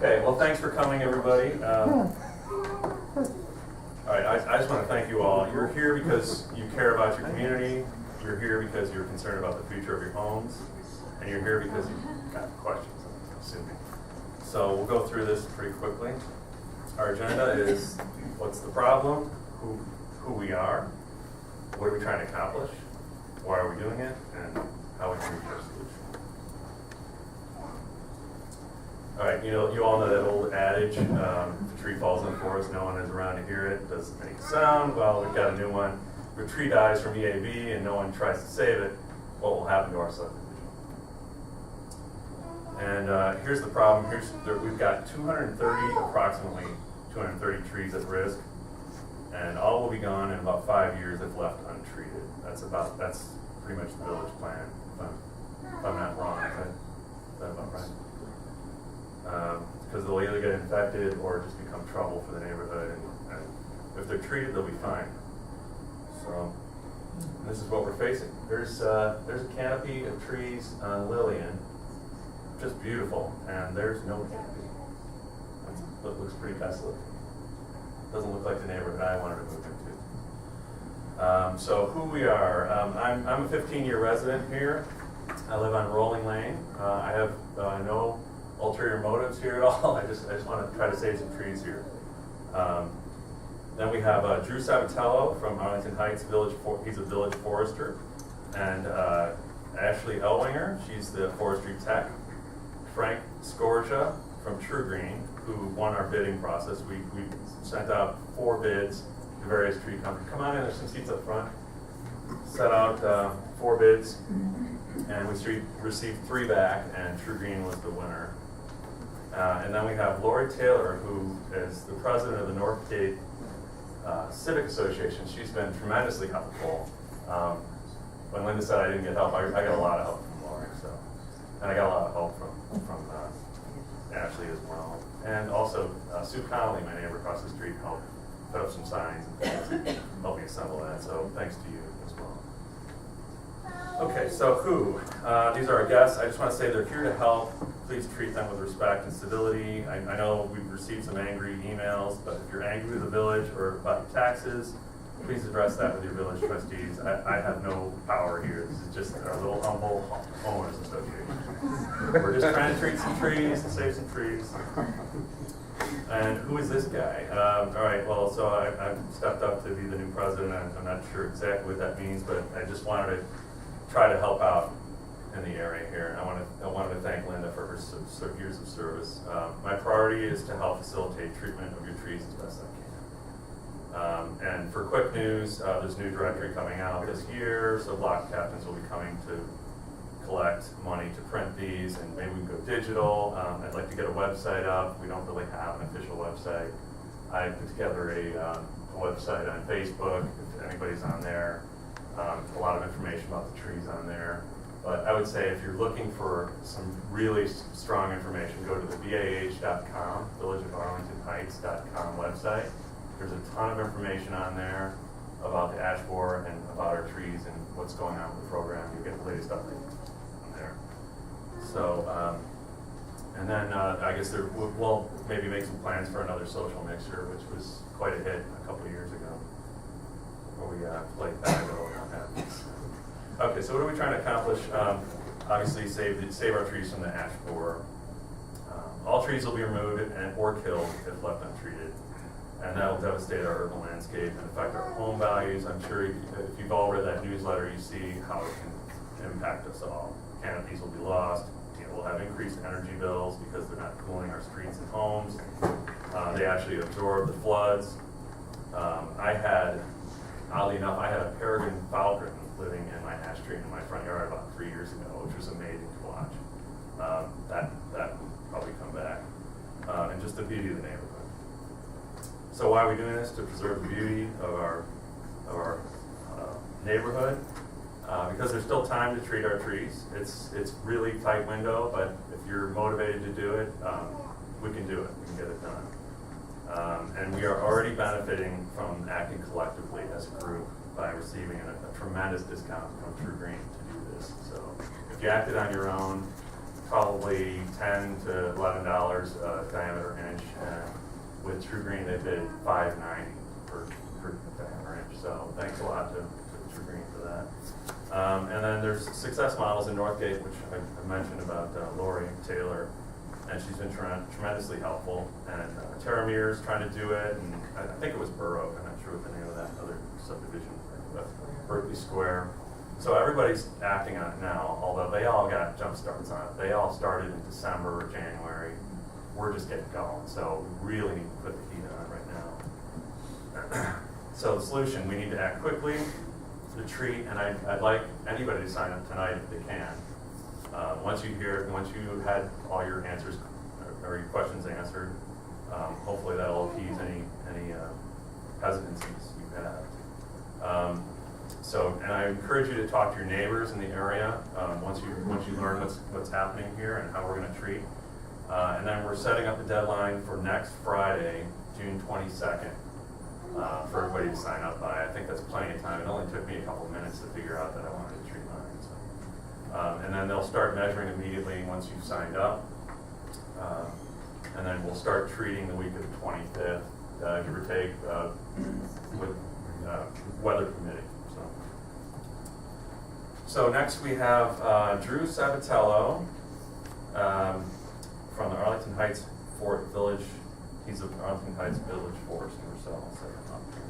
Okay, well, thanks for coming, everybody. All right, I just want to thank you all. You're here because you care about your community. You're here because you're concerned about the future of your homes. And you're here because you've got questions, I'm assuming. So we'll go through this pretty quickly. Our agenda is what's the problem, who we are, what are we trying to accomplish, why are we doing it, and how we can reach our solution. All right, you all know that old adage, if a tree falls in the forest, no one is around to hear it, doesn't make a sound. Well, we've got a new one. If a tree dies from EAB and no one tries to save it, what will happen to our subdivision? And here's the problem. We've got approximately 230 trees at risk, and all will be gone in about 5 years if left untreated. That's pretty much the village plan, if I'm not wrong. Is that about right? Because they'll either get infected or just become trouble for the neighborhood, and if they're treated, they'll be fine. So this is what we're facing. There's a canopy of trees on Lillian, just beautiful, and there's no canopy. It looks pretty desolate. Doesn't look like the neighborhood I wanted to move into. So who we are, I'm a 15-year resident here. I live on Rolling Lane. I have no ulterior motives here at all. I just want to try to save some trees here. Then we have Drew Sabatello from Arlington Heights Village. He's a village forester, and Ashley Elwinger. She's the forestry tech. Frank Scorgia from True Green, who won our bidding process. We sent out 4 bids to various tree companies. Come on in, there's some seats up front. Set out 4 bids, and we received 3 back, and True Green was the winner. And then we have Lori Taylor, who is the president of the Northgate Civic Association. She's been tremendously helpful. When Linda said I didn't get help, I got a lot of help from Lori, and I got a lot of help from Ashley as well. And also Sue Connolly, my neighbor across the street, helped put up some signs and things, helped me assemble that. So thanks to you as well. Okay, so who? These are our guests. I just want to say they're here to help. Please treat them with respect and civility. I know we've received some angry emails, but if you're angry with the village or about your taxes, please address that with your village trustees. I have no power here. This is just our little humble homeowners association. We're just trying to treat some trees and save some trees. And who is this guy? All right, well, so I've stepped up to be the new president. I'm not sure exactly what that means, but I just wanted to try to help out in the area here. I wanted to thank Linda for her years of service. My priority is to help facilitate treatment of your trees as best I can. And for quick news, there's a new directory coming out this year, so block captains will be coming to collect money to print these, and maybe we can go digital. I'd like to get a website up. We don't really have an official website. I put together a website on Facebook, if anybody's on there. A lot of information about the trees on there. But I would say if you're looking for some really strong information, go to the VAH.com, villageofarlingtonheights.com website. There's a ton of information on there about the ash borer and about our trees and what's going on with the program. You get the latest update on there. So, and then I guess we'll maybe make some plans for another social mixer, which was quite a hit a couple of years ago, where we played basketball and that. Okay, so what are we trying to accomplish? Obviously, save our trees from the ash borer. All trees will be removed or killed if left untreated, and that will devastate our urban landscape and affect our home values. I'm sure if you've all read that newsletter, you see how it can impact us all. Canopies will be lost. We'll have increased energy bills because they're not cooling our streets and homes. They actually absorb the floods. Oddly enough, I had a peregrine falcon living in my ash tree in my front yard about 3 years ago, which was amazing to watch. That will probably come back. And just the beauty of the neighborhood. So why are we doing this? To preserve the beauty of our neighborhood. Because there's still time to treat our trees. It's really tight window, but if you're motivated to do it, we can do it. We can get it done. And we are already benefiting from acting collectively as a group by receiving a tremendous discount from True Green to do this. So if you acted on your own, probably $10 to $11 diameter inch, and with True Green they bid $5.90 per diameter inch. So thanks a lot to True Green for that. And then there's Success Models in Northgate, which I mentioned about Lori Taylor, and she's been tremendously helpful. And Tara Mears trying to do it, and I think it was Borough. I'm not sure what the name of that other subdivision, but Berkeley Square. So everybody's acting on it now, although they all got jump starts on it. They all started in December or January. We're just getting going, so we really need to put the heat on it right now. So the solution, we need to act quickly to treat, and I'd like anybody to sign up tonight if they can. Once you had all your answers or your questions answered, hopefully that'll appease any hesitancies you have. And I encourage you to talk to your neighbors in the area once you learn what's happening here and how we're going to treat. And then we're setting up a deadline for next Friday, June 22nd, for everybody to sign up by. I think that's plenty of time. It only took me a couple minutes to figure out that I wanted to treat mine. So. And then they'll start measuring immediately once you've signed up. And then we'll start treating the week of the 25th, give or take, with weather permitting. So next we have Drew Sabatello from the Arlington Heights Village. He's an Arlington Heights Village Forester, so I'll set him up here.